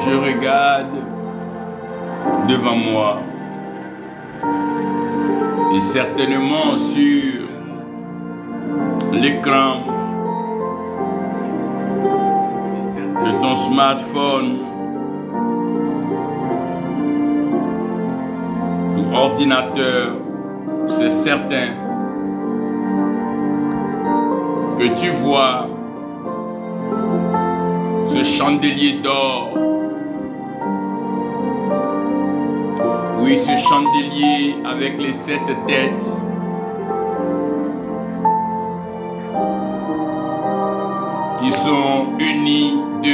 Je regarde devant moi et certainement sur l'écran de ton smartphone ou ordinateur, c'est certain que tu vois ce chandelier d'or. Oui, ce chandelier avec les 7 têtes. Qui sont unis 2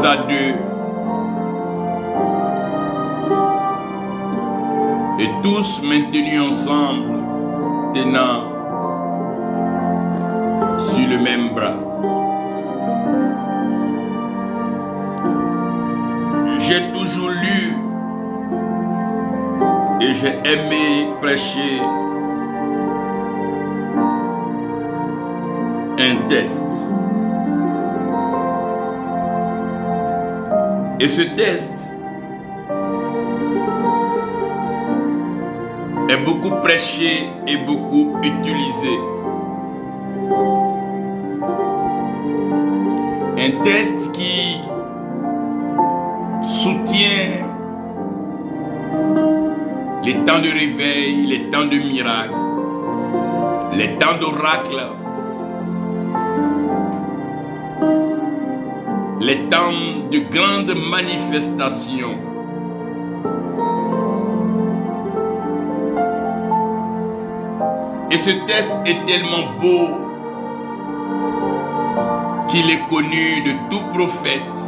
à 2. Et tous maintenus ensemble, tenant sur le même bras. J'ai toujours lu et j'ai aimé prêcher un test. Et ce test est beaucoup prêché et beaucoup utilisé. Un test qui soutient les temps de réveil, les temps de miracle, les temps d'oracle, les temps de grandes manifestations. Et ce test est tellement beau qu'il est connu de tout prophète,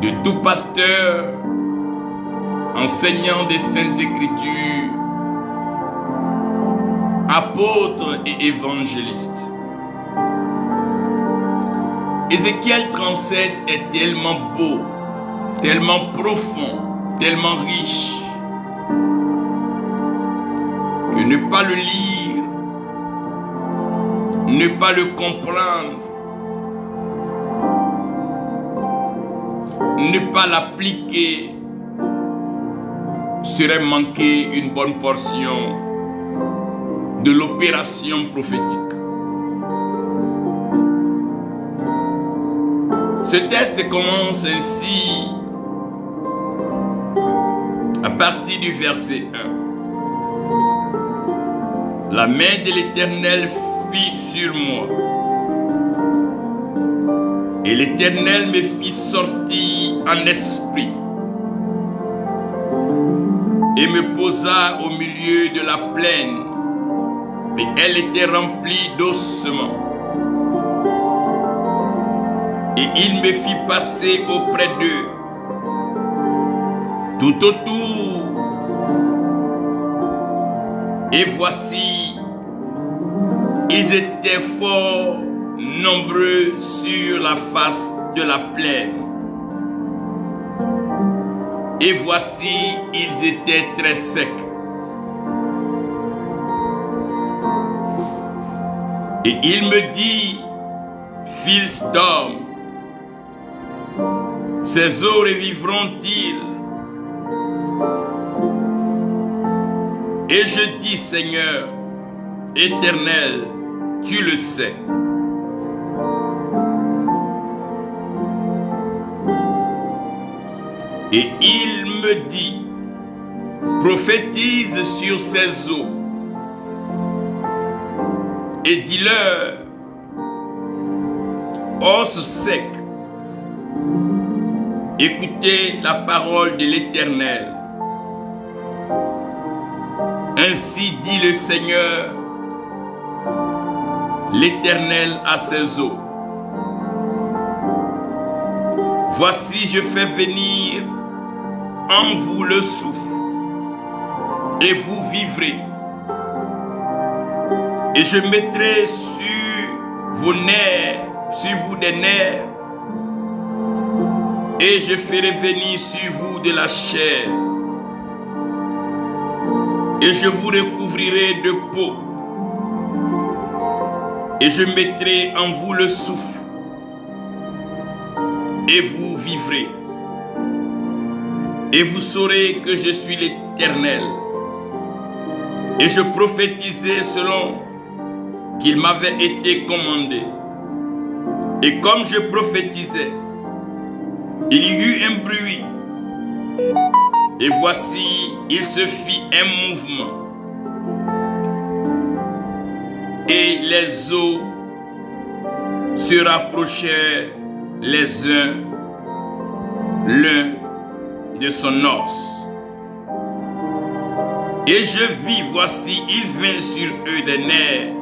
de tout pasteur, enseignant des Saintes Écritures, apôtre et évangéliste. Ézéchiel 37 est tellement beau, tellement profond, tellement riche, que ne pas le lire, ne pas le comprendre, ne pas l'appliquer serait manquer une bonne portion de l'opération prophétique. Ce test commence ainsi à partir du verset 1. La main de l'Éternel fit sur moi, et l'Éternel me fit sortir en esprit, et me posa au milieu de la plaine, et elle était remplie d'ossements. Et il me fit passer auprès d'eux, tout autour. Et voici, ils étaient fort nombreux sur la face de la plaine. Et voici, ils étaient très secs. Et il me dit, fils d'homme, Ces eaux revivront-ils? Et je dis, Seigneur, Éternel, tu le sais. Et il me dit, prophétise sur ces eaux et dis-leur, os secs, écoutez la parole de l'Éternel. Ainsi dit le Seigneur, l'Éternel à ses eaux. Voici, je fais venir en vous le souffle, et vous vivrez. Et je mettrai sur vos nerfs, sur vous des nerfs, et je ferai venir sur vous de la chair, et je vous recouvrirai de peau, et je mettrai en vous le souffle, et vous vivrez. Et vous saurez que je suis l'Éternel. Et je prophétisais selon qu'il m'avait été commandé. Et comme je prophétisais, il y eut un bruit. Et voici, il se fit un mouvement. Et les eaux se rapprochèrent les uns l'un de son os. Et je vis, voici, il vint sur eux des nerfs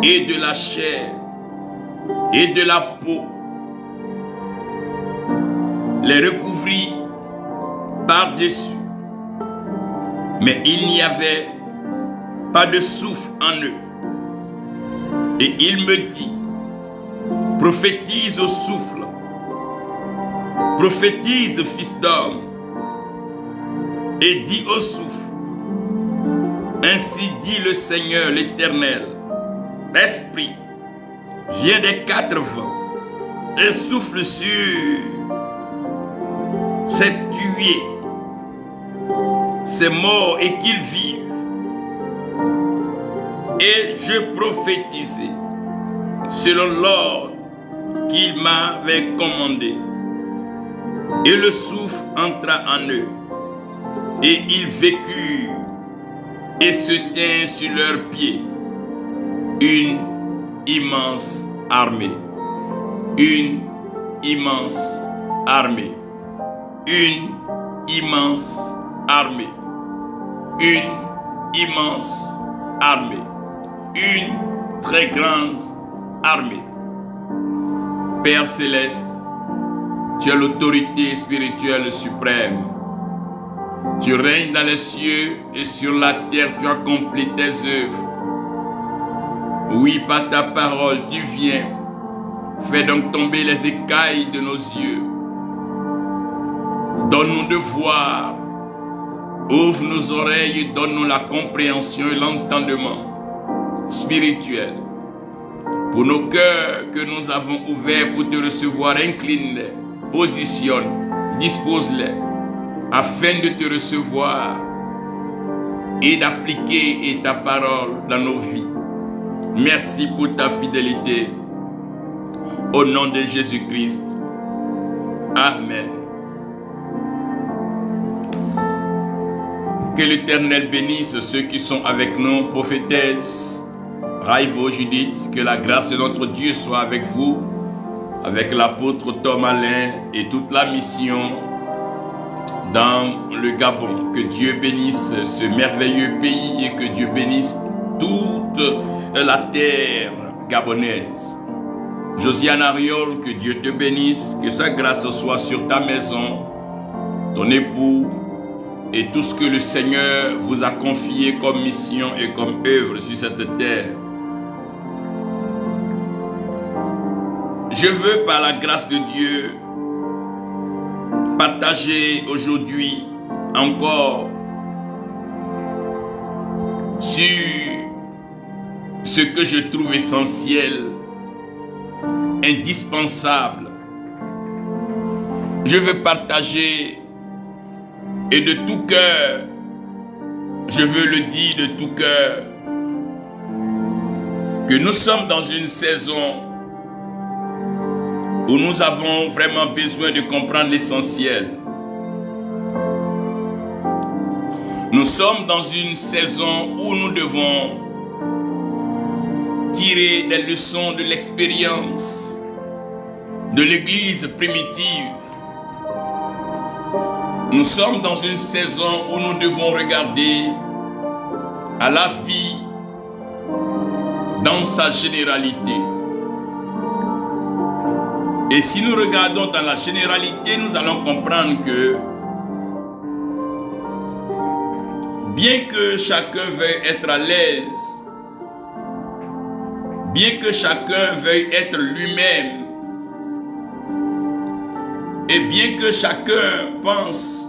et de la chair et de la peau, les recouvrit par-dessus. Mais il n'y avait pas de souffle en eux. Et il me dit, prophétise au souffle. Prophétise, fils d'homme, et dis au souffle, ainsi dit le Seigneur l'Éternel, l'Esprit vient des quatre vents et souffle sur ces tués, ces morts et qu'ils vivent. Et je prophétisais selon l'ordre qu'il m'avait commandé. Et le souffle entra en eux, et ils vécurent, et se tint sur leurs pieds une immense armée, une immense armée, une immense armée, une immense armée, une très grande armée. Père céleste, tu as l'autorité spirituelle suprême. Tu règnes dans les cieux et sur la terre, tu accomplis tes œuvres. Oui, par ta parole, tu viens. Fais donc tomber les écailles de nos yeux. Donne-nous de voir. Ouvre nos oreilles et donne-nous la compréhension et l'entendement spirituel. Pour nos cœurs que nous avons ouverts pour te recevoir, incline-les. Positionne, dispose-les, afin de te recevoir et d'appliquer ta parole dans nos vies. Merci pour ta fidélité. Au nom de Jésus-Christ. Amen. Que l'Éternel bénisse ceux qui sont avec nous, prophétesse Raivo Judith. Que la grâce de notre Dieu soit avec vous, avec l'apôtre Tom Alain et toute la mission dans le Gabon. Que Dieu bénisse ce merveilleux pays et que Dieu bénisse toute la terre gabonaise. Josiane Ariol, que Dieu te bénisse, que sa grâce soit sur ta maison, ton époux et tout ce que le Seigneur vous a confié comme mission et comme œuvre sur cette terre. Je veux, par la grâce de Dieu, partager aujourd'hui encore sur ce que je trouve essentiel, indispensable je veux partager et de tout cœur, je veux le dire de tout cœur, que nous sommes dans une saison où nous avons vraiment besoin de comprendre l'essentiel. Nous sommes dans une saison où nous devons tirer des leçons de l'expérience de l'Église primitive. Nous sommes dans une saison où nous devons regarder à la vie dans sa généralité. Et si nous regardons dans la généralité, nous allons comprendre que bien que chacun veuille être à l'aise, bien que chacun veuille être lui-même, et bien que chacun pense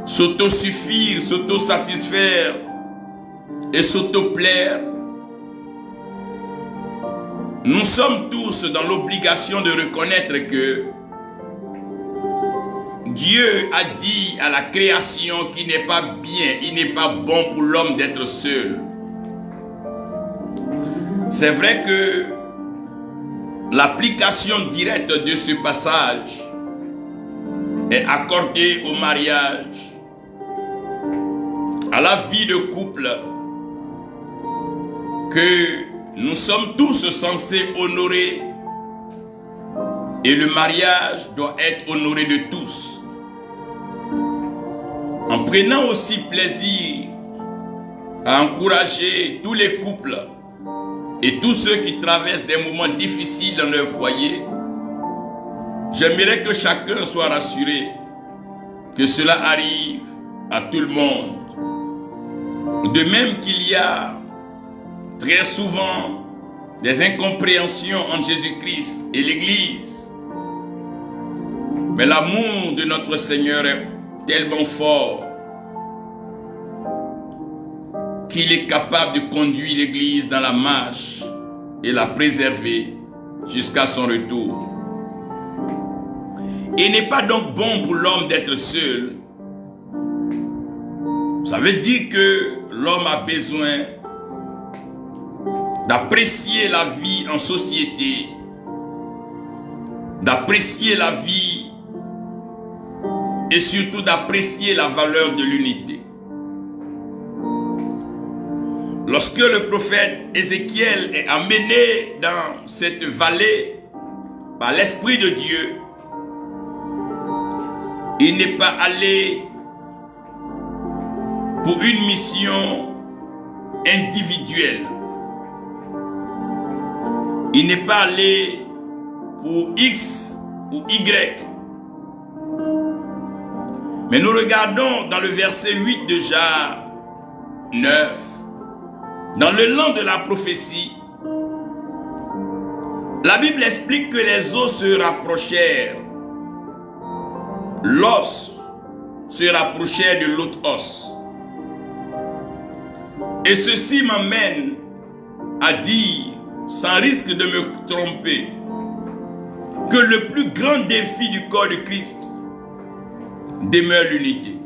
s'autosuffire, s'autosatisfaire et s'autoplaire, nous sommes tous dans l'obligation de reconnaître que Dieu a dit à la création qu'il n'est pas bien, il n'est pas bon pour l'homme d'être seul. C'est vrai que l'application directe de ce passage est accordée au mariage, à la vie de couple, que nous sommes tous censés honorer, et le mariage doit être honoré de tous. En prenant aussi plaisir à encourager tous les couples et tous ceux qui traversent des moments difficiles dans leur foyer, j'aimerais que chacun soit rassuré que cela arrive à tout le monde. De même qu'il y a très souvent des incompréhensions entre Jésus-Christ et l'Église, mais l'amour de notre Seigneur est tellement fort qu'il est capable de conduire l'Église dans la marche et la préserver jusqu'à son retour. Il n'est pas donc bon pour l'homme d'être seul. Ça veut dire que l'homme a besoin d'apprécier la vie en société, d'apprécier la vie et surtout d'apprécier la valeur de l'unité. Lorsque le prophète Ézéchiel est emmené dans cette vallée par l'Esprit de Dieu, il n'est pas allé pour une mission individuelle. Il n'est pas allé pour X ou Y. Mais nous regardons dans le verset 8 déjà 9. Dans le long de la prophétie, la Bible explique que les os se rapprochèrent. L'os se rapprochait de l'autre os. Et ceci m'amène à dire, sans risque de me tromper, que le plus grand défi du corps de Christ demeure l'unité.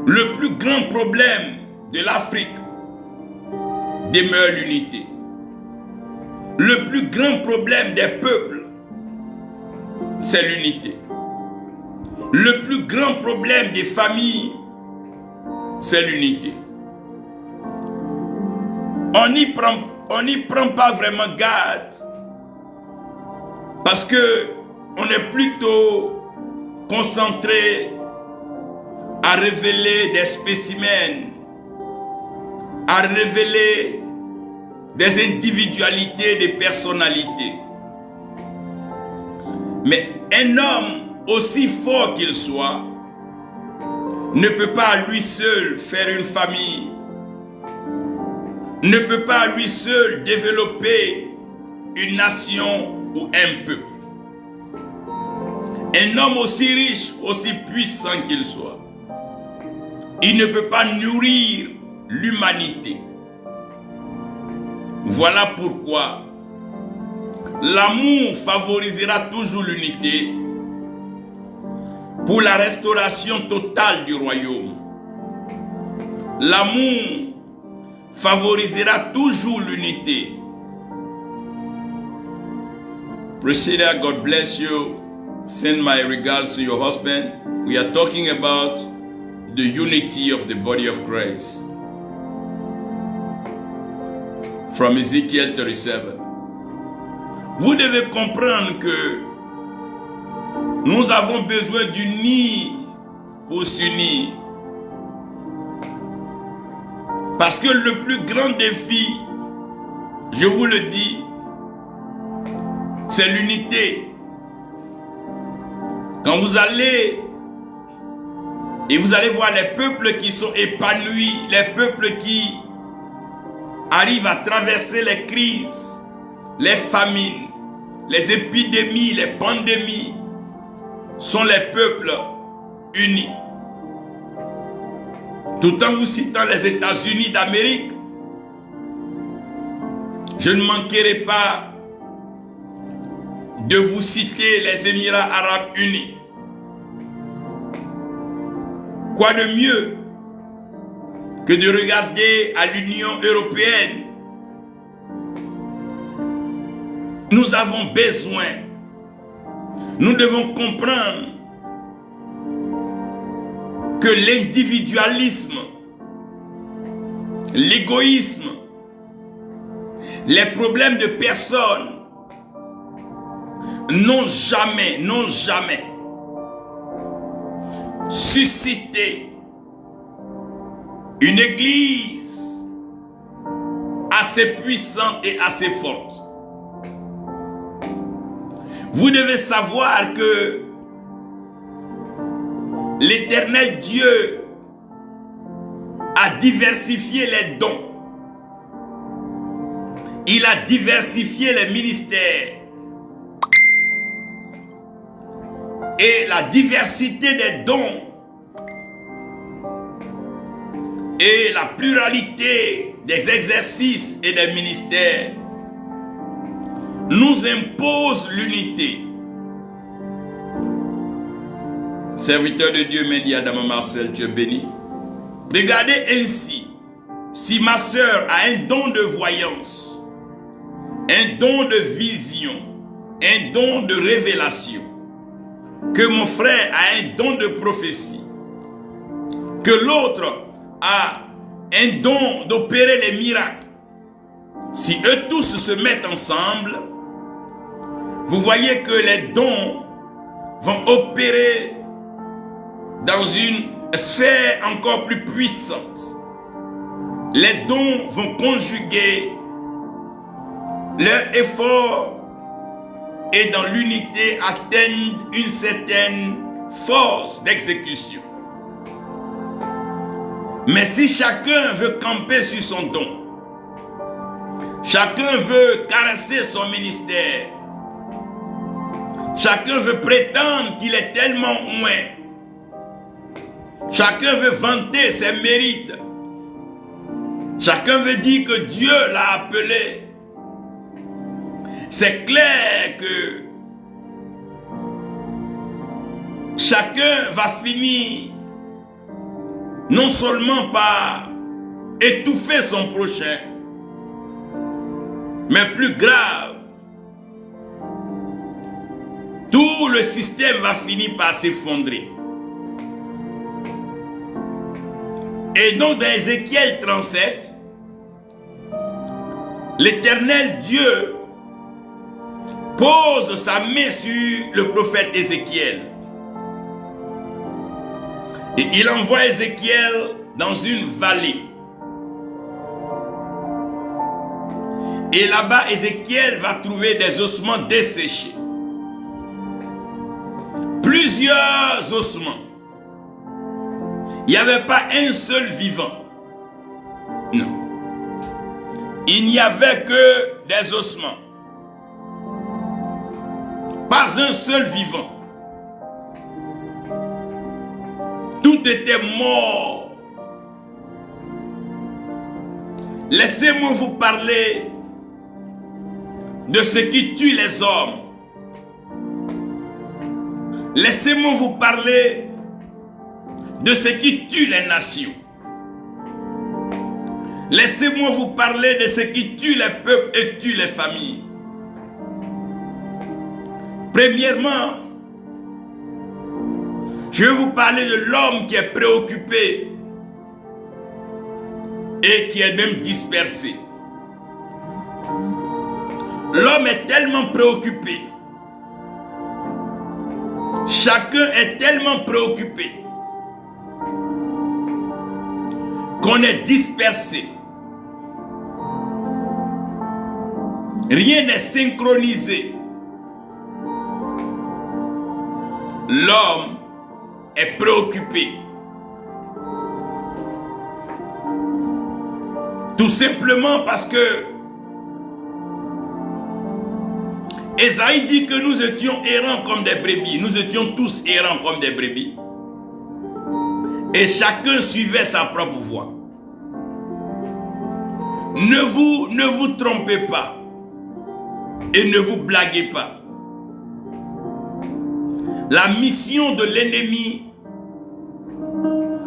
Le plus grand problème de l'Afrique demeure l'unité. Le plus grand problème des peuples, c'est l'unité. Le plus grand problème des familles, c'est l'unité. On n'y prend pas vraiment garde parce que on est plutôt concentré à révéler des spécimens, à révéler des individualités, des personnalités. Mais un homme, aussi fort qu'il soit, ne peut pas à lui seul faire une famille, ne peut pas à lui seul développer une nation ou un peuple. Un homme aussi riche, aussi puissant qu'il soit, il ne peut pas nourrir l'humanité. Voilà pourquoi L'amour favorisera toujours l'unité pour la restauration totale du royaume. L'amour favorisera toujours l'unité. Priscilla, God bless you. Send my regards to your husband. We are talking about the unity of the body of Christ. From Ezekiel 37. Vous devez comprendre que nous avons besoin d'unir pour s'unir. Parce que le plus grand défi, je vous le dis, c'est l'unité. Quand vous allez et vous allez voir les peuples qui sont épanouis, les peuples qui arrivent à traverser les crises, les famines, les épidémies, les pandémies, sont les peuples unis. Tout en vous citant les États-Unis d'Amérique, je ne manquerai pas de vous citer les Émirats Arabes Unis. Quoi de mieux que de regarder à l'Union européenne? Nous avons besoin, nous devons comprendre que l'individualisme, l'égoïsme, les problèmes de personnes n'ont jamais suscité une église assez puissante et assez forte. Vous devez savoir que l'Éternel Dieu a diversifié les dons. Il a diversifié les ministères. Et la diversité des dons et la pluralité des exercices et des ministères nous impose l'unité. Serviteur de Dieu, Média Adama Marcel, tu es béni. Regardez ainsi, si ma soeur a un don de voyance, un don de vision, un don de révélation, que mon frère a un don de prophétie, que l'autre a un don d'opérer les miracles, si eux tous se mettent ensemble, vous voyez que les dons vont opérer dans une sphère encore plus puissante. Les dons vont conjuguer leur effort et dans l'unité atteindre une certaine force d'exécution. Mais si chacun veut camper sur son don, chacun veut caresser son ministère, chacun veut prétendre qu'il est tellement moins, chacun veut vanter ses mérites, chacun veut dire que Dieu l'a appelé, c'est clair que chacun va finir non seulement par étouffer son prochain, mais plus grave, tout le système va finir par s'effondrer. Et donc dans Ézéchiel 37, l'Éternel Dieu pose sa main sur le prophète Ézéchiel. Et il envoie Ézéchiel dans une vallée. Et là-bas, Ézéchiel va trouver des ossements desséchés. Plusieurs ossements. Il n'y avait pas un seul vivant. Non. Il n'y avait que des ossements. Pas un seul vivant. Tout était mort. Laissez-moi vous parler de ce qui tue les hommes. Laissez-moi vous parler de ce qui tue les nations. Laissez-moi vous parler de ce qui tue les peuples et tue les familles. Premièrement, je vais vous parler de l'homme qui est préoccupé et qui est même dispersé. L'homme est tellement préoccupé. Chacun est tellement préoccupé qu'on est dispersé. Rien n'est synchronisé. L'homme est préoccupé. Tout simplement parce que Ésaïe dit que nous étions errants comme des brebis. Nous étions tous errants comme des brebis. Et chacun suivait sa propre voie. Ne vous trompez pas. Et ne vous blaguez pas. La mission de l'ennemi,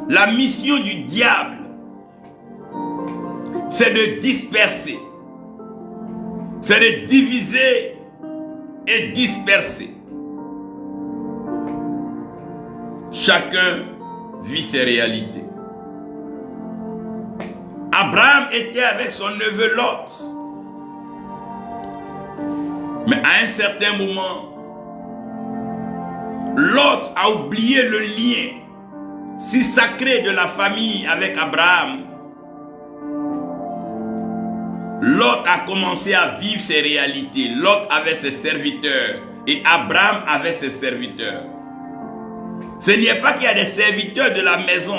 la mission du diable, c'est de disperser. C'est de diviser et disperser. Chacun vit ses réalités. Abraham était avec son neveu Lot. Mais à un certain moment, Lot a oublié le lien si sacré de la famille avec Abraham. Lot a commencé à vivre ses réalités. Lot avait ses serviteurs et Abraham avait ses serviteurs. Ce n'est pas qu'il y a des serviteurs de la maison.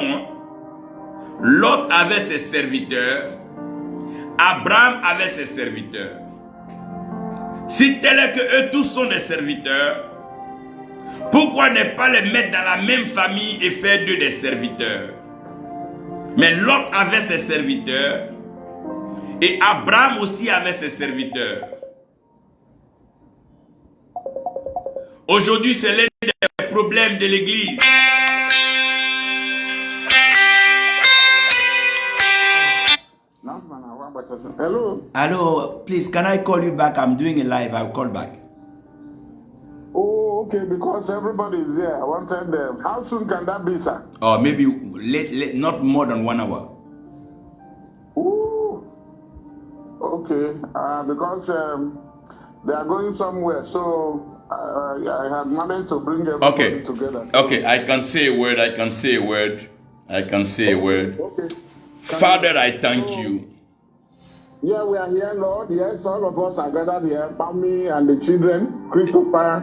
Lot avait ses serviteurs. Abraham avait ses serviteurs. Si tel est que eux tous sont des serviteurs, pourquoi ne pas les mettre dans la même famille et faire d'eux des serviteurs? Mais Lot avait ses serviteurs et Abraham aussi avait ses serviteurs. Aujourd'hui, c'est l'un des problèmes de l'Église. Hello. Hello, please, can I call you back? I'm doing a live. I'll call back. Oh, okay, because everybody is here. I wanted them. How soon can that be, sir? Or maybe not more than 1 hour. Ooh. Okay, because they are going somewhere, so I have managed to bring everybody together. So. Okay, I can say a word. Okay. Father, I thank you. Yeah, we are here, Lord. Yes, all of us are gathered here. Pammy and the children, Christopher,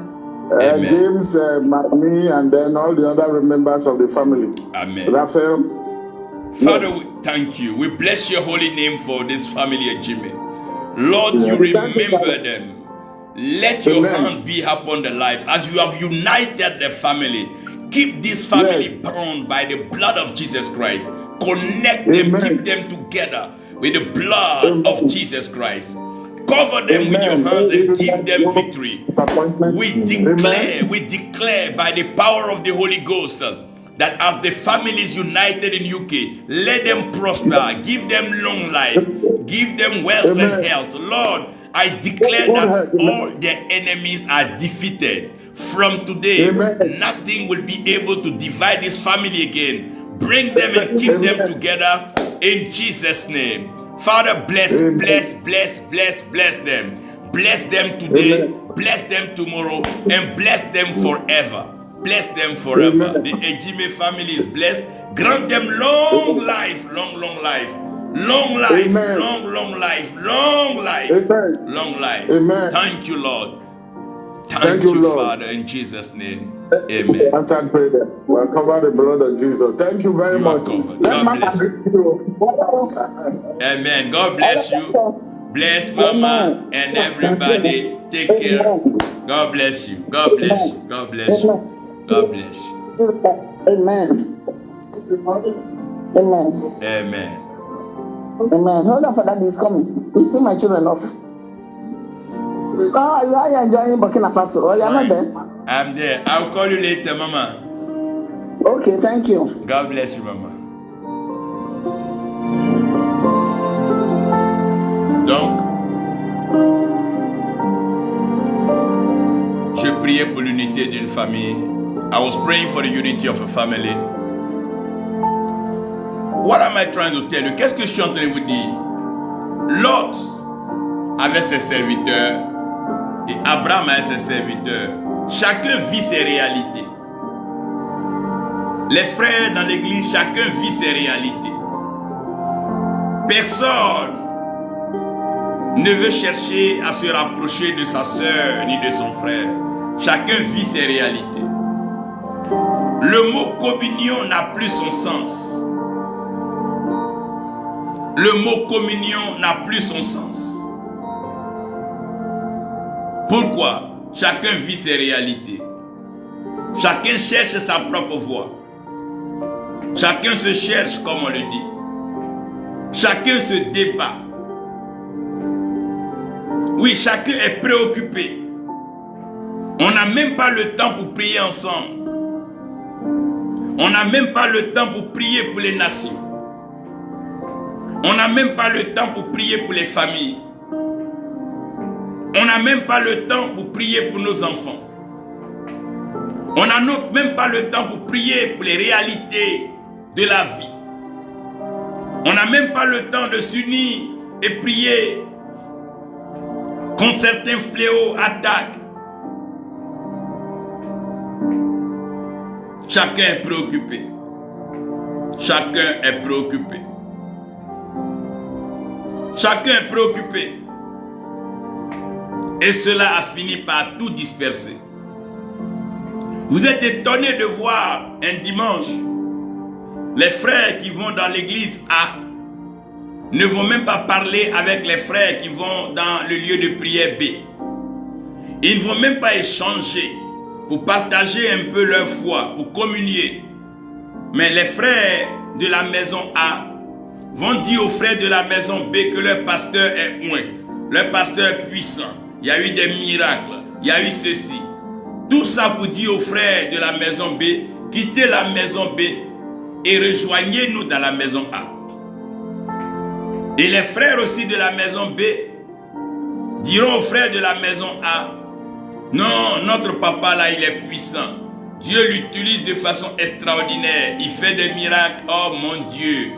James, Marnie, and then all the other members of the family. Amen. Raphael. Father, yes. we thank you. We bless your holy name for this family, Jimmy. Lord, you remember them. Let your hand be upon the life as you have united the family. Keep this family bound by the blood of Jesus Christ. Connect them, keep them together with the blood of Jesus Christ. Cover them with your hands and give them victory. We declare by the power of the Holy Ghost that as the families united in UK, let them prosper, give them long life, give them wealth and health. Lord, I declare that all their enemies are defeated. From today, nothing will be able to divide this family again. Bring them and keep them together in Jesus' name. Father, bless them. Bless them today, bless them tomorrow, and bless them forever. Bless them forever. The Ejime family is blessed. Grant them long life, long life. Long life, long life. Long life. Amen. Thank you, Lord. Thank you, Lord. Father, in Jesus' name. Amen. Answered prayer. We'll cover the blood of Jesus. Thank you very much. God bless you. Amen. God bless you. Bless Mama and everybody. Take care. God bless you. God bless you. God bless you. God bless you. Amen. Amen. Amen. Amen. Hold on for that. He's coming. He's seeing my children off. Oh, you are enjoying Burkina Faso. Oh, you are not there? I'm there. I'll call you later, Mama. Okay, thank you. God bless you, Mama. Donc, je priais pour l'unité d'une famille. I was praying for the unity of a family. What am I trying to tell you? Qu'est-ce que je suis en train de vous dire? Lot avait ses serviteurs et Abraham avait ses serviteurs. Chacun vit ses réalités. Les frères dans l'église, chacun vit ses réalités. Personne ne veut chercher à se rapprocher de sa sœur ni de son frère. Chacun vit ses réalités. Le mot communion n'a plus son sens. Le mot communion n'a plus son sens. Pourquoi? Chacun vit ses réalités. Chacun cherche sa propre voie. Chacun se cherche, comme on le dit. Chacun se débat. Oui, chacun est préoccupé. On n'a même pas le temps pour prier ensemble. On n'a même pas le temps pour prier pour les nations. On n'a même pas le temps pour prier pour les familles. On n'a même pas le temps pour prier pour nos enfants. On n'a même pas le temps pour prier pour les réalités de la vie. On n'a même pas le temps de s'unir et prier contre certains fléaux, attaques. Chacun est préoccupé. Chacun est préoccupé. Chacun est préoccupé. Et cela a fini par tout disperser. Vous êtes étonnés de voir un dimanche, les frères qui vont dans l'église A ne vont même pas parler avec les frères qui vont dans le lieu de prière B. Ils ne vont même pas échanger pour partager un peu leur foi, pour communier. Mais les frères de la maison A vont dire aux frères de la maison B que leur pasteur est loin, leur pasteur est puissant, il y a eu des miracles, il y a eu ceci. Tout ça pour dire aux frères de la maison B, quittez la maison B et rejoignez-nous dans la maison A. Et les frères aussi de la maison B diront aux frères de la maison A, non, notre papa là, il est puissant. Dieu l'utilise de façon extraordinaire. Il fait des miracles. Oh mon Dieu.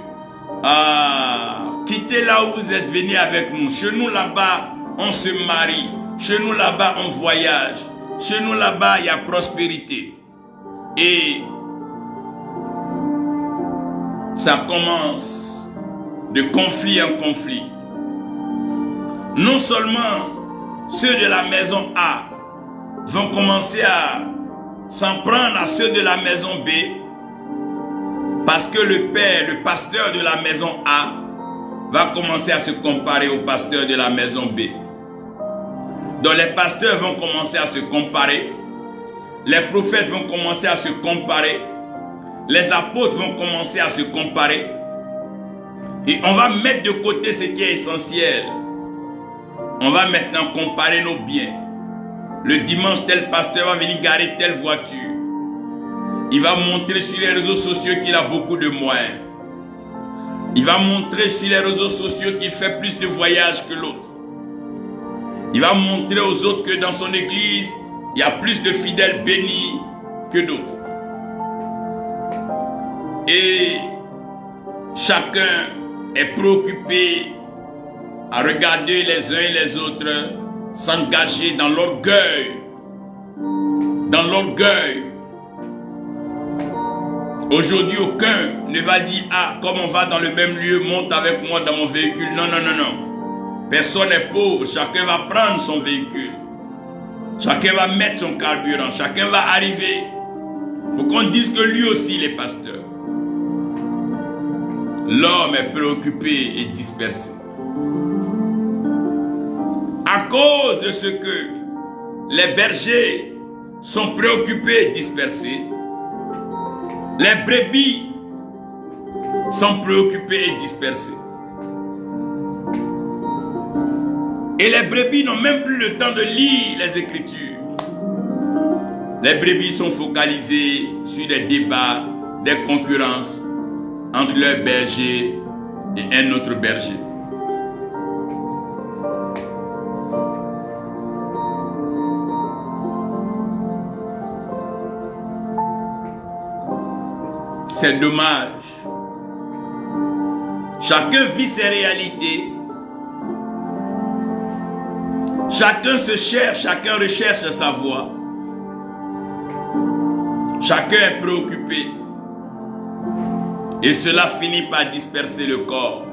Ah, quittez là où vous êtes venus avec nous. Chez nous là-bas, on se marie. Chez nous là-bas, on voyage. Chez nous là-bas, il y a prospérité. Et ça commence de conflit en conflit. Non seulement ceux de la maison A vont commencer à s'en prendre à ceux de la maison B, parce que le père, le pasteur de la maison A va commencer à se comparer au pasteur de la maison B. Donc les pasteurs vont commencer à se comparer, les prophètes vont commencer à se comparer, les apôtres vont commencer à se comparer, et on va mettre de côté ce qui est essentiel. On va maintenant comparer nos biens. Le dimanche, tel pasteur va venir garer telle voiture. Il va montrer sur les réseaux sociaux qu'il a beaucoup de moyens. Il va montrer sur les réseaux sociaux qu'il fait plus de voyages que l'autre. Il va montrer aux autres que dans son église, il y a plus de fidèles bénis que d'autres. Et chacun est préoccupé à regarder les uns et les autres s'engager dans l'orgueil. Dans l'orgueil. Aujourd'hui, aucun ne va dire, ah, comme on va dans le même lieu, monte avec moi dans mon véhicule. Non, non, non, non. Personne n'est pauvre. Chacun va prendre son véhicule. Chacun va mettre son carburant. Chacun va arriver pour qu'on dise que lui aussi, il est pasteur. L'homme est préoccupé et dispersé. À cause de ce que les bergers sont préoccupés et dispersés, les brebis sont préoccupés et dispersés. Et les brebis n'ont même plus le temps de lire les Écritures. Les brebis sont focalisées sur des débats, des concurrences entre leur berger et un autre berger. C'est dommage. Chacun vit ses réalités. Chacun se cherche, chacun recherche sa voie. Chacun est préoccupé. Et cela finit par disperser le corps.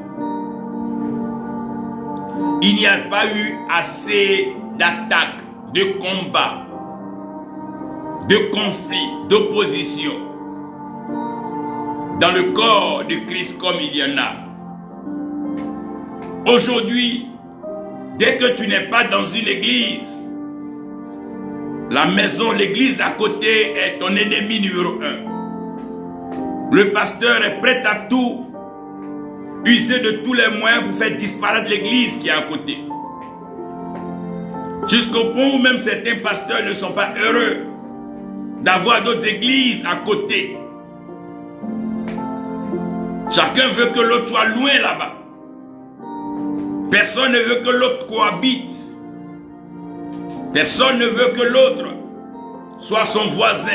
Il n'y a pas eu assez d'attaques, de combats, de conflits, d'opposition dans le corps de Christ comme il y en a. Aujourd'hui, dès que tu n'es pas dans une église, la maison, l'église d'à côté est ton ennemi numéro 1. Le pasteur est prêt à tout user de tous les moyens pour faire disparaître l'église qui est à côté. Jusqu'au point où même certains pasteurs ne sont pas heureux d'avoir d'autres églises à côté. Chacun veut que l'autre soit loin là-bas. Personne ne veut que l'autre cohabite. Personne ne veut que l'autre soit son voisin.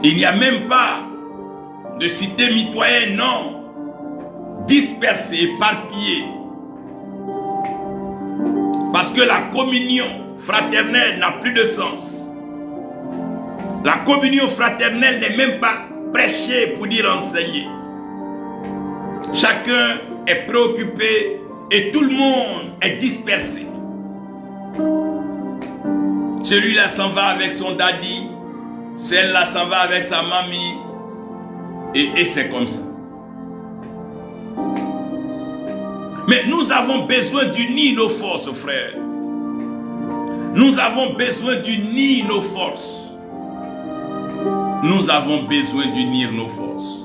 Il n'y a même pas de cité mitoyenne, non. Dispersée, éparpillée. Parce que la communion fraternelle n'a plus de sens. La communion fraternelle n'est même pas prêchée pour dire enseigner. Chacun est préoccupé et tout le monde est dispersé. Celui-là s'en va avec son daddy, celle-là s'en va avec sa mamie, et c'est comme ça. Mais nous avons besoin d'unir nos forces, frères. Nous avons besoin d'unir nos forces. Nous avons besoin d'unir nos forces.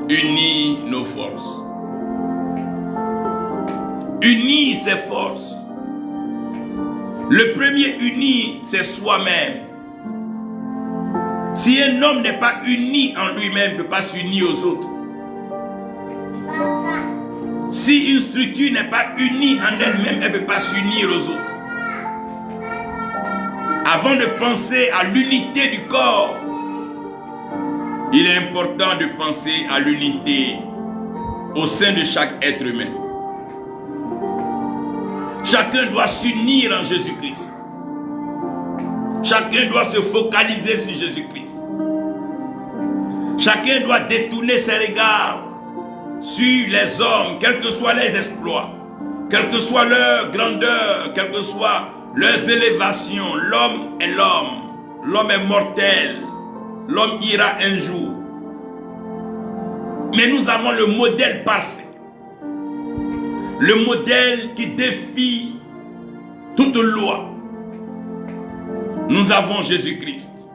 Unir nos forces. Unir ses forces. Le premier unir, c'est soi-même. Si un homme n'est pas uni en lui-même, il ne peut pas s'unir aux autres. Si une structure n'est pas unie en elle-même, elle ne peut pas s'unir aux autres. Avant de penser à l'unité du corps, il est important de penser à l'unité au sein de chaque être humain. Chacun doit s'unir en Jésus-Christ. Chacun doit se focaliser sur Jésus-Christ. Chacun doit détourner ses regards sur les hommes, quels que soient les exploits, quelle que soit leur grandeur, quelles que soient leurs élévations. L'homme est l'homme. L'homme est mortel. L'homme ira un jour. Mais nous avons le modèle parfait. Le modèle qui défie toute loi. Nous avons Jésus-Christ.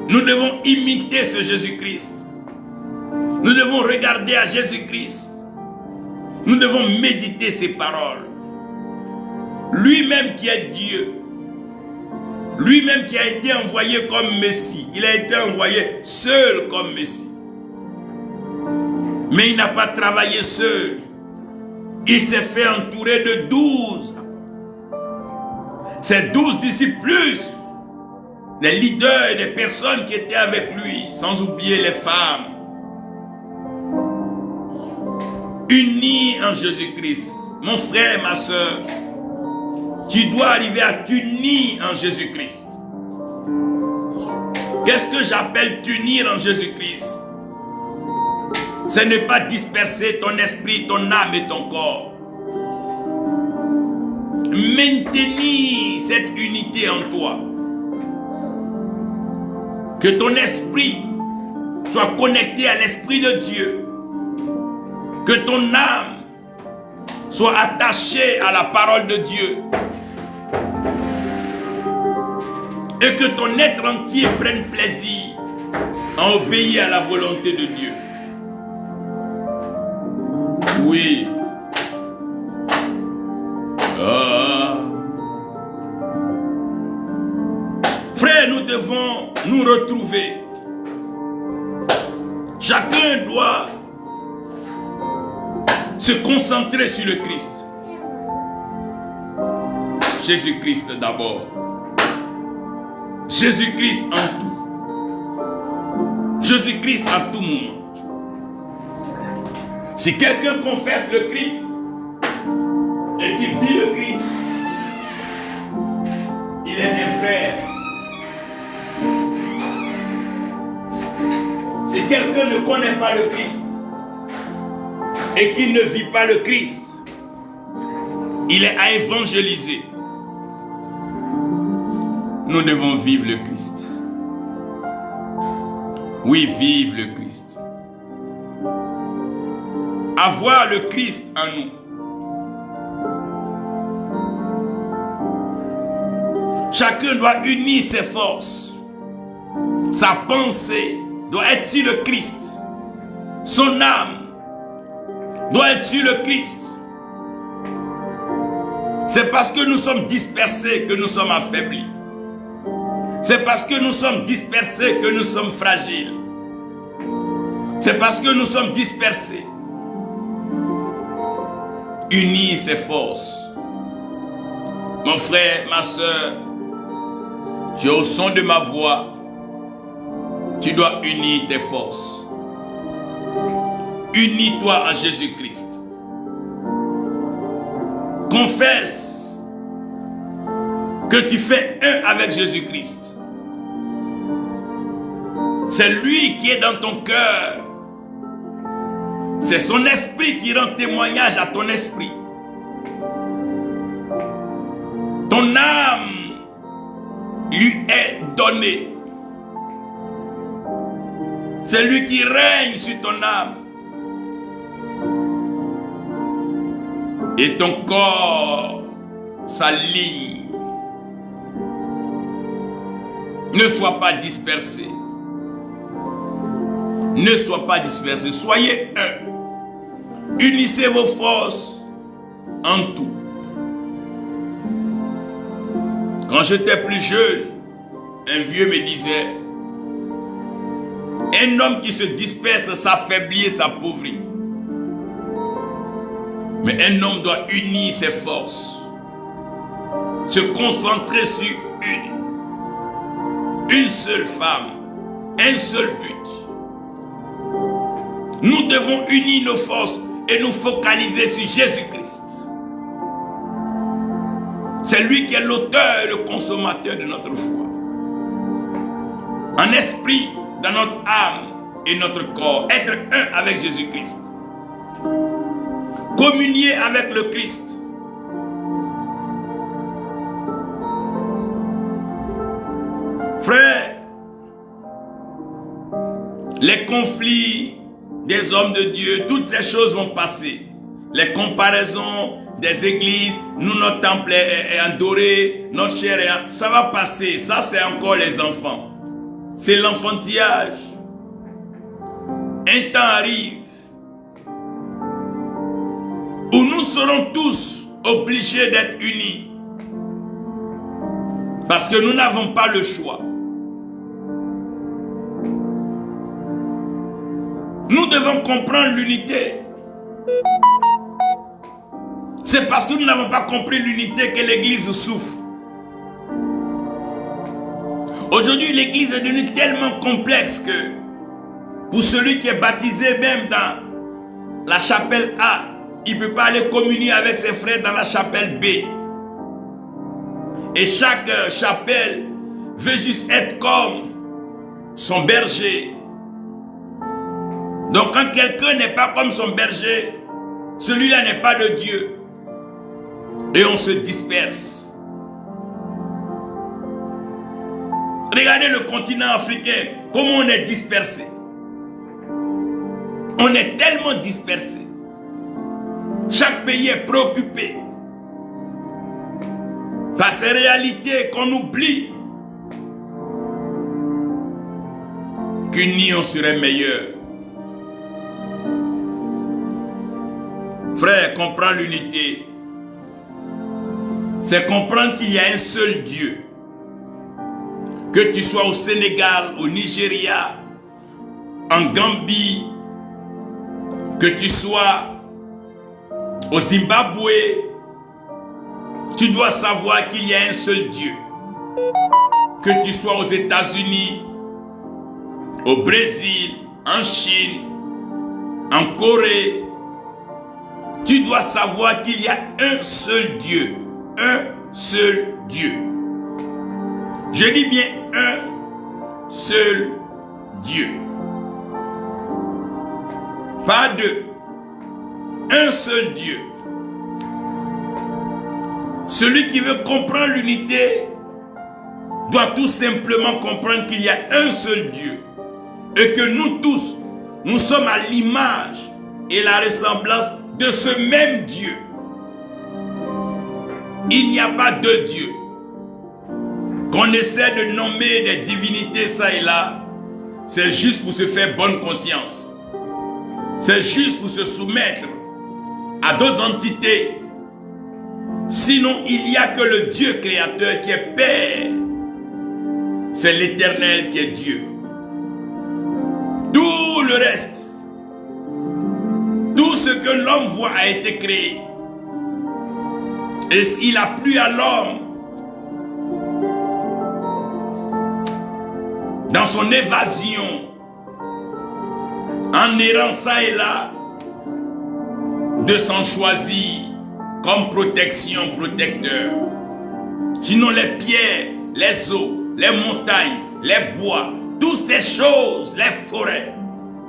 Nous devons imiter ce Jésus-Christ. Nous devons regarder à Jésus-Christ. Nous devons méditer ses paroles. Lui-même qui est Dieu. Lui-même qui a été envoyé comme Messie. Il a été envoyé seul comme Messie. Mais il n'a pas travaillé seul. Il s'est fait entourer de 12. Ces 12 disciples plus les leaders et les personnes qui étaient avec lui, sans oublier les femmes. Unis en Jésus-Christ. Mon frère, ma soeur, tu dois arriver à t'unir en Jésus-Christ. Qu'est-ce que j'appelle t'unir en Jésus-Christ? Ce n'est pas disperser ton esprit, ton âme et ton corps. Maintenir cette unité en toi. Que ton esprit soit connecté à l'Esprit de Dieu. Que ton âme soit attachée à la parole de Dieu. Et que ton être entier prenne plaisir à obéir à la volonté de Dieu. Oui. Ah. Frère, nous devons nous retrouver. Chacun doit se concentrer sur le Christ. Jésus-Christ d'abord. Jésus-Christ en tout. Jésus-Christ à tout moment. Si quelqu'un confesse le Christ et qu'il vit le Christ, il est un frère. Si quelqu'un ne connaît pas le Christ et qu'il ne vit pas le Christ, il est à évangéliser. Nous devons vivre le Christ. Oui, vivre le Christ. Avoir le Christ en nous. Chacun doit unir ses forces. Sa pensée doit être sur le Christ. Son âme doit être sur le Christ. C'est parce que nous sommes dispersés que nous sommes affaiblis. C'est parce que nous sommes dispersés que nous sommes fragiles. C'est parce que nous sommes dispersés. Unir ses forces. Mon frère, ma soeur, tu es au son de ma voix. Tu dois unir tes forces. Unis-toi en Jésus-Christ. Confesse que tu fais un avec Jésus-Christ. C'est lui qui est dans ton cœur. C'est son esprit qui rend témoignage à ton esprit. Ton âme lui est donnée. C'est lui qui règne sur ton âme. Et ton corps s'aligne. Ne sois pas dispersé. Ne sois pas dispersé. Soyez un. Unissez vos forces en tout. Quand j'étais plus jeune, un vieux me disait: un homme qui se disperse s'affaiblit et s'appauvrit. Mais un homme doit unir ses forces, se concentrer sur une seule femme, un seul but. Nous devons unir nos forces et nous focaliser sur Jésus-Christ. C'est lui qui est l'auteur et le consommateur de notre foi. En esprit, dans notre âme et notre corps, être un avec Jésus-Christ. Communier avec le Christ. Frères, les conflits des hommes de Dieu, toutes ces choses vont passer. Les comparaisons des églises, nous, notre temple est adoré, notre chair est... Ça va passer, ça c'est encore les enfants. C'est l'enfantillage. Un temps arrive où nous serons tous obligés d'être unis. Parce que nous n'avons pas le choix. Nous devons comprendre l'unité. C'est parce que nous n'avons pas compris l'unité que l'Église souffre. Aujourd'hui, l'Église est devenue tellement complexe que pour celui qui est baptisé même dans la chapelle A, il ne peut pas aller communier avec ses frères dans la chapelle B. Et chaque chapelle veut juste être comme son berger. Donc quand quelqu'un n'est pas comme son berger, celui-là n'est pas de Dieu. Et on se disperse. Regardez le continent africain, comment on est dispersé. On est tellement dispersé. Chaque pays est préoccupé par ces réalités qu'on oublie. Qu'unis on serait meilleur. Frère, comprendre l'unité, c'est comprendre qu'il y a un seul Dieu. Que tu sois au Sénégal, au Nigeria, en Gambie, que tu sois au Zimbabwe, tu dois savoir qu'il y a un seul Dieu. Que tu sois aux États-Unis, au Brésil, en Chine, en Corée, tu dois savoir qu'il y a un seul Dieu. Un seul Dieu. Je dis bien un seul Dieu. Pas deux. Un seul Dieu. Celui qui veut comprendre l'unité doit tout simplement comprendre qu'il y a un seul Dieu. Et que nous tous, nous sommes à l'image et la ressemblance de ce même Dieu. Il n'y a pas deux dieux. Qu'on essaie de nommer des divinités ça et là, c'est juste pour se faire bonne conscience. C'est juste pour se soumettre à d'autres entités. Sinon, il n'y a que le Dieu créateur qui est Père. C'est l'Éternel qui est Dieu. Tout le reste, tout ce que l'homme voit a été créé. Et il a plu à l'homme, dans son évasion, en errant ça et là, de s'en choisir comme protection, protecteur. Sinon les pierres, les eaux, les montagnes, les bois, toutes ces choses, les forêts,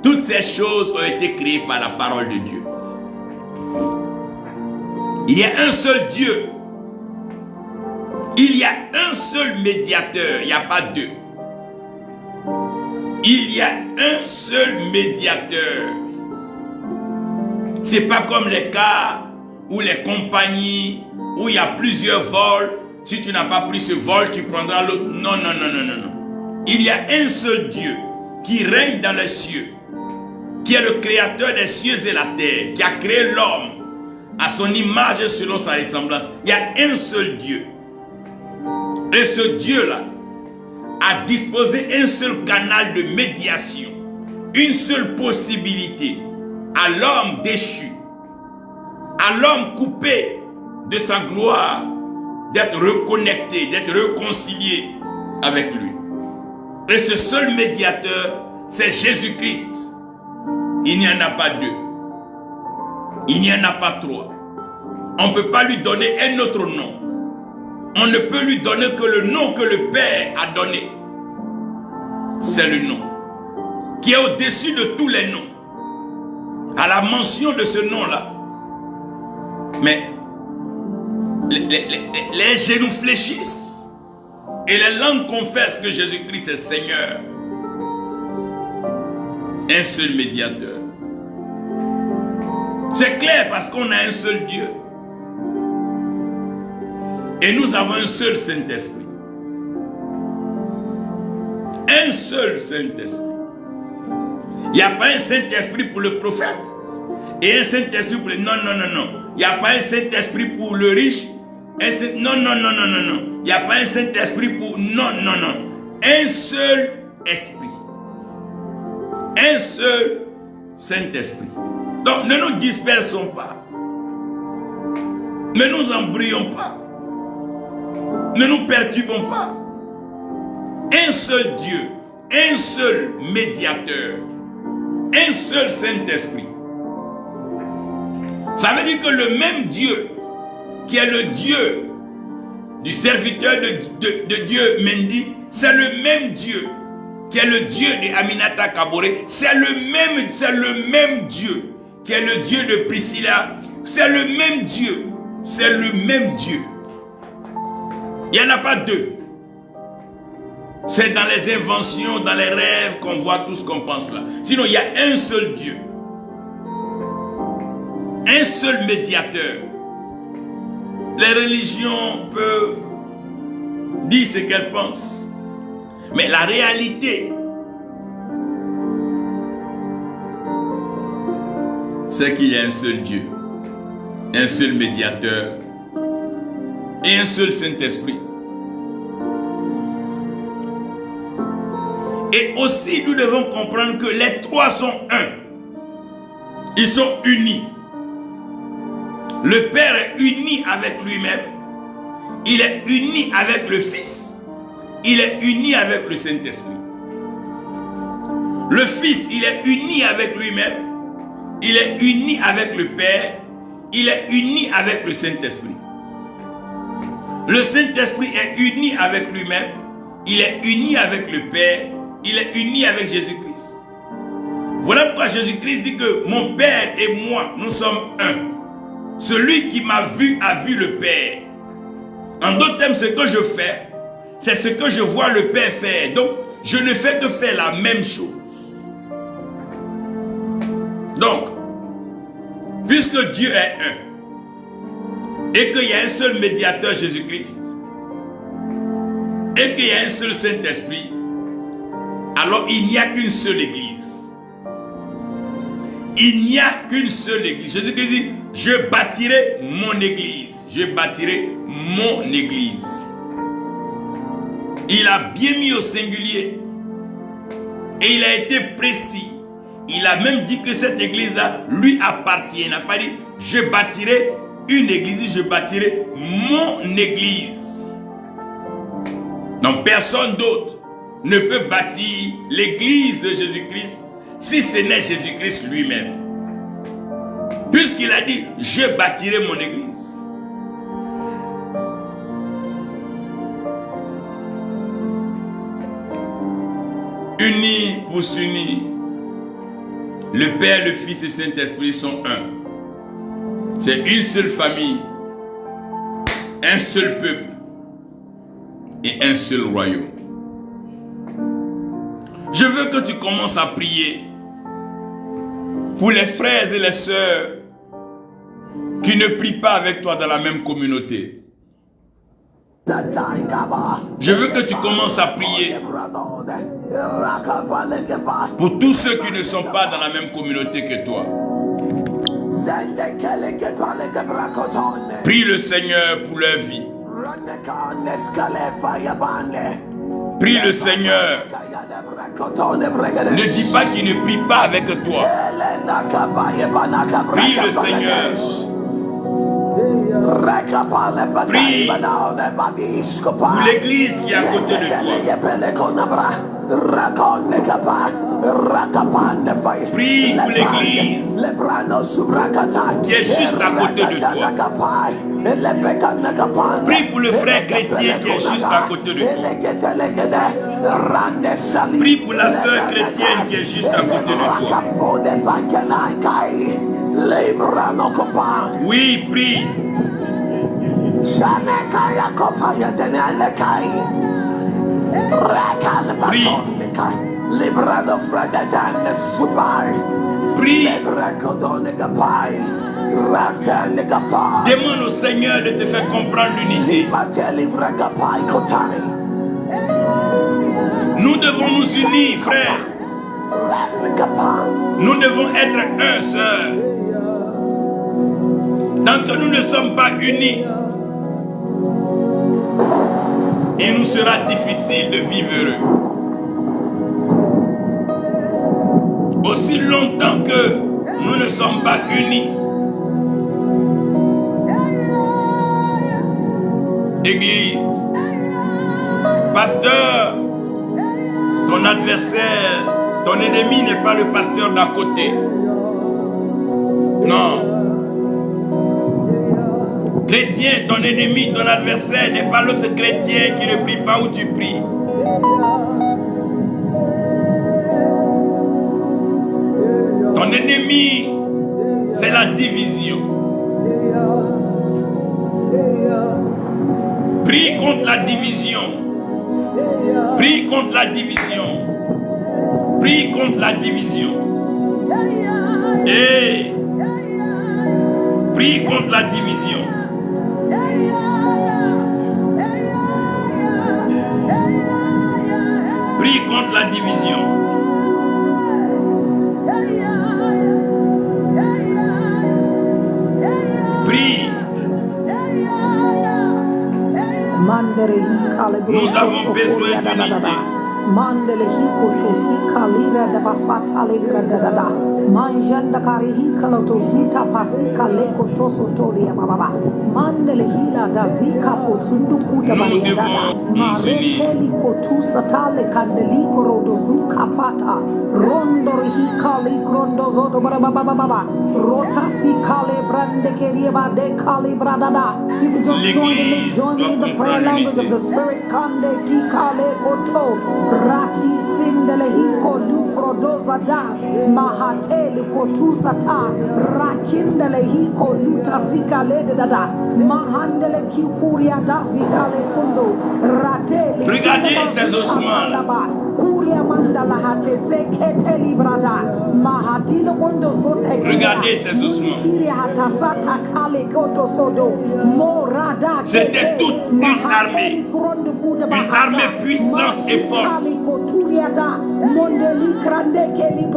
toutes ces choses ont été créées par la parole de Dieu. Il y a un seul Dieu. Il y a un seul médiateur. Il n'y a pas deux. Il y a un seul médiateur. Ce n'est pas comme les cas où les compagnies, où il y a plusieurs vols. Si tu n'as pas pris ce vol, tu prendras l'autre. Non, non, non, non, non, non. Il y a un seul Dieu qui règne dans les cieux, qui est le créateur des cieux et la terre, qui a créé l'homme à son image et selon sa ressemblance. Il y a un seul Dieu. Et ce Dieu-là a disposé un seul canal de médiation, une seule possibilité à l'homme déchu, à l'homme coupé de sa gloire, d'être reconnecté, d'être réconcilié avec lui. Et ce seul médiateur, c'est Jésus-Christ. Il n'y en a pas deux. Il n'y en a pas trois. On ne peut pas lui donner un autre nom. On ne peut lui donner que le nom que le Père a donné. C'est le nom qui est au-dessus de tous les noms. À la mention de ce nom-là, mais les genoux fléchissent et les langues confessent que Jésus-Christ est Seigneur. Un seul médiateur. C'est clair parce qu'on a un seul Dieu. Et nous avons un seul Saint-Esprit. Un seul Saint-Esprit. Il n'y a pas un Saint-Esprit pour le prophète et un Saint-Esprit pour le... Non, non, non, non. Il n'y a pas un Saint-Esprit pour le riche. Non, non, non, non, non, non. Il n'y a pas un Saint-Esprit pour... Non, non, non. Un seul Esprit. Un seul Saint-Esprit. Donc, ne nous dispersons pas. Ne nous embrouillons pas. Ne nous perturbons pas. Un seul Dieu, un seul médiateur, un seul Saint-Esprit. Ça veut dire que le même Dieu, qui est le Dieu du serviteur de Dieu Mendy, c'est le même Dieu qui est le Dieu de Aminata Kabore, c'est le même Dieu qui est le Dieu de Priscilla, c'est le même Dieu, c'est le même Dieu. Il n'y en a pas deux. C'est dans les inventions, dans les rêves qu'on voit tout ce qu'on pense là. Sinon, il y a un seul Dieu. Un seul médiateur. Les religions peuvent dire ce qu'elles pensent. Mais la réalité, c'est qu'il y a un seul Dieu. un seul médiateur et un seul Saint-Esprit. Et aussi, nous devons comprendre que les trois sont un. Ils sont unis. Le Père est uni avec lui-même. Il est uni avec le Fils. Il est uni avec le Saint-Esprit. Le Fils, il est uni avec lui-même. Il est uni avec le Père. Il est uni avec le Saint-Esprit. Le Saint-Esprit est uni avec lui-même. Il est uni avec le Père. Il est uni avec Jésus-Christ. Voilà pourquoi Jésus-Christ dit que mon Père et moi, nous sommes un. Celui qui m'a vu a vu le Père. En d'autres termes, ce que je fais, c'est ce que je vois le Père faire. Donc, je ne fais que faire la même chose. Donc, puisque Dieu est un, et qu'il y a un seul médiateur, Jésus-Christ, et qu'il y a un seul Saint-Esprit, alors il n'y a qu'une seule église. Il n'y a qu'une seule église. Jésus-Christ dit, je bâtirai mon église. Je bâtirai mon église. Il a bien mis au singulier. Et il a été précis. Il a même dit que cette église-là lui appartient. Il n'a pas dit, je bâtirai une église, je bâtirai mon église. Donc personne d'autre ne peut bâtir l'église de Jésus-Christ si ce n'est Jésus-Christ lui-même. Puisqu'il a dit, je bâtirai mon église. Unis pour s'unir, le Père, le Fils et le Saint-Esprit sont un. C'est une seule famille, un seul peuple et un seul royaume. Je veux que tu commences à prier pour les frères et les sœurs qui ne prient pas avec toi dans la même communauté. Je veux que tu commences à prier pour tous ceux qui ne sont pas dans la même communauté que toi. Prie le Seigneur pour leur vie. Prie le Seigneur. Ne dis pas qu'il ne prie pas avec toi. Prie le Seigneur. Prie pour l'église qui est à côté de toi. Prie pour l'église qui est juste à côté de toi. Prie pour le frère chrétien qui est juste à côté de toi. Prie pour la sœur chrétienne qui est juste à côté de toi. Oui, prie. Prie. Prie. Demande au Seigneur de te faire comprendre l'unité. Nous devons nous unir, frères. Nous devons être un, sœur. Tant que nous ne sommes pas unis, il nous sera difficile de vivre heureux. Aussi longtemps que nous ne sommes pas unis, Église, pasteur, ton adversaire, ton ennemi n'est pas le pasteur d'à côté. Non. Chrétien, ton ennemi, ton adversaire n'est pas l'autre chrétien qui ne prie pas où tu pries. Ton ennemi, c'est la division. Prie contre la division. Prie contre la division. Prie contre la division. Et prie contre la division. Prie contre la division. Prie Nous avons besoin d'unité. Mandele hiko to sika lira da basata lira da manjanda kari hika lo to zuta pasika leko to sotoria baba mandele hila da zika po sundu kuta bari da mareteli ko tu satale kandeli ko rodo zuka pata rondo hika li krondo zoto baba rota sika le brande kerie ba de kali brada. If you just join me in the prayer language of the spirit kande ki kale koto Raki sindele hiko lukro doza da mahateli kotusata rakindele hiko luta zika lede dada mahandele kikuria da zika le kundo rateli regardez ces ossements kuria mandala hate seketeli brada mahatilo kondo zote regardez ces ossements kiria hata sata kale koto sodo morada c'était toute une armée puissante et forte.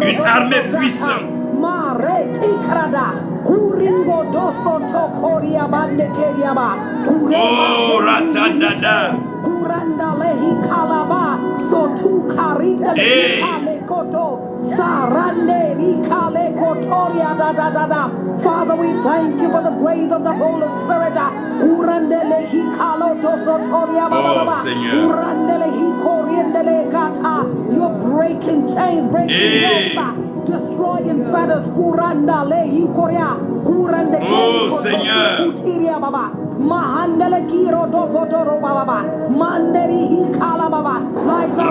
Une armée puissante. Oh, Ratadada. Father, we thank you for the grace of the Holy Spirit. Oh, Seigneur. You're breaking chains, breaking yokes, destroying fetters. Oh, Seigneur. Mahandele kiro dozo doro baba manderi hikala baba lives are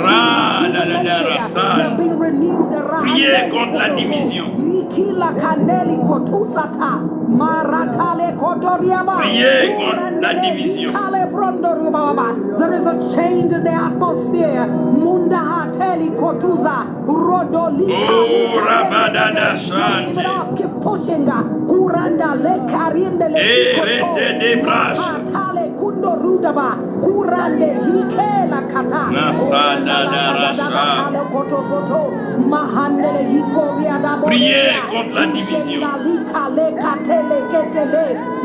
being renewed. Priez contre la division. Ikila kandeli kotusata maratale kodoriaba. Priez contre la division. There is a change in the atmosphere. Munda hateli kotuza rodoli. Oh, Rabadada Shante. Keep pushing. Kuranda le karinde le Erete de brache. Atale kundo rudaba. Kurande hikela kata. Nasada darasha. Mahandele hikoria da. Priez contre la division.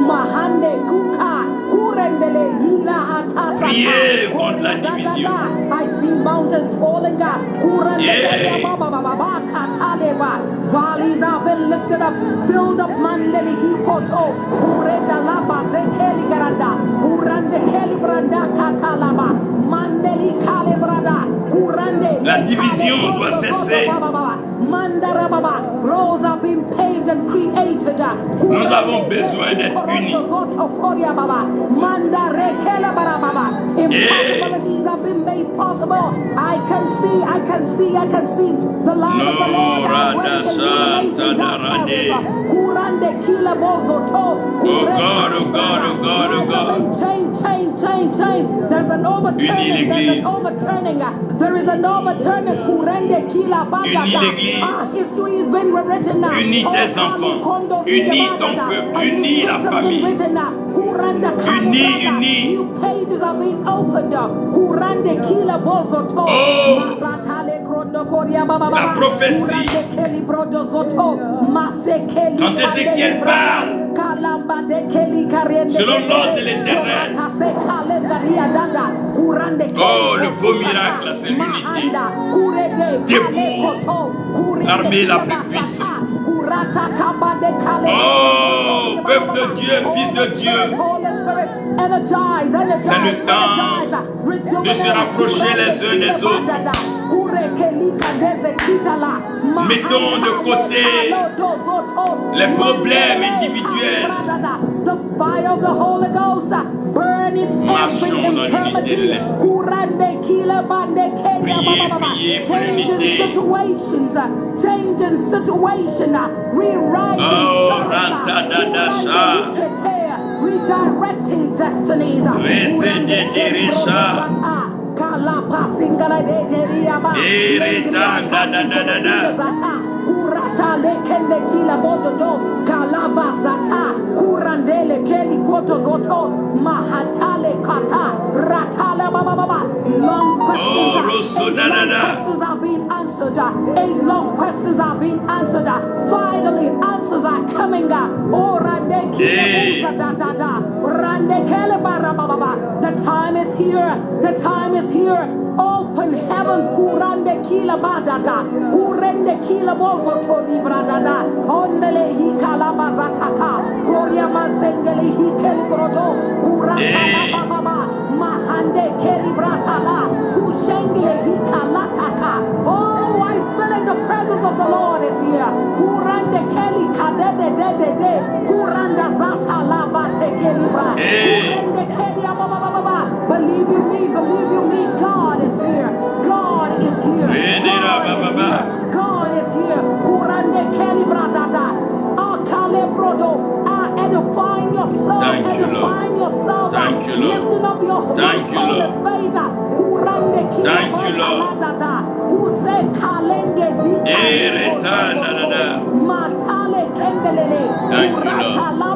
Mahande kuka. Kurendele hila hatasa. Priez contre la division. I see mountains falling. Kurandele baba kataleba. Valleys have been lifted up, filled up. Mandeli hikoto. Kureda laba zekeli garanda. Kurande keli branda katalaba. Mandeli kale brada. Kurande. La division doit cesser. Mandara baba. Roads have been paved and created. Nous avons besoin d'être unis. Impossibilities have been made possible. I can see the light of the Lord. Oh God. Change. There's an overturning. There is an overturning. History has been rewritten now. Unis tes enfants. Unis ton peuple. Unis la famille. Unis. New pages are being opened up. Oh, la prophétie. Quand Ézéchiel parle, selon l'ordre de l'Éternel. Oh, le beau miracle, c'est l'unité. Debout, l'armée la plus puissante. Oh, peuple de Dieu, fils de Dieu. C'est le temps de se rapprocher les uns des autres. Mettons de côté les problèmes individuels. Marchons dans l'unité de l'esprit. Priez pour l'unité. Oh, Rantadadasha. Redirecting destinies. Zoto, Mahatale Kata, Ratala Baba. Long questions are being answered. 8 long questions are being answered. Finally, answers are coming. Oh, Rande the time is here. The time is here. Open heavens, Kurande Kila Badada, Kurende Kila Bozoto Libradada, Ondele Hikala Bazataka, Korea Masengele Hikeli Grodo, Kurata Baba, Mahande Keli Bratala, Kushengele Hikalataka. Oh, I feel it, the presence of the Lord is here. Kurande Keli Kadede, Kuranda Zata Labate Kelibra, Kurende Keli Baba. Believe you me, God is here. God is here. God is here. Kurande Keli Bradada, Akale Brodo, edifying yourself, edifying yourself, lifting up your voice on the faith. Kurande Keli Bradada, Kuse Kalenge Dika, Matale Kendelele, Kuratala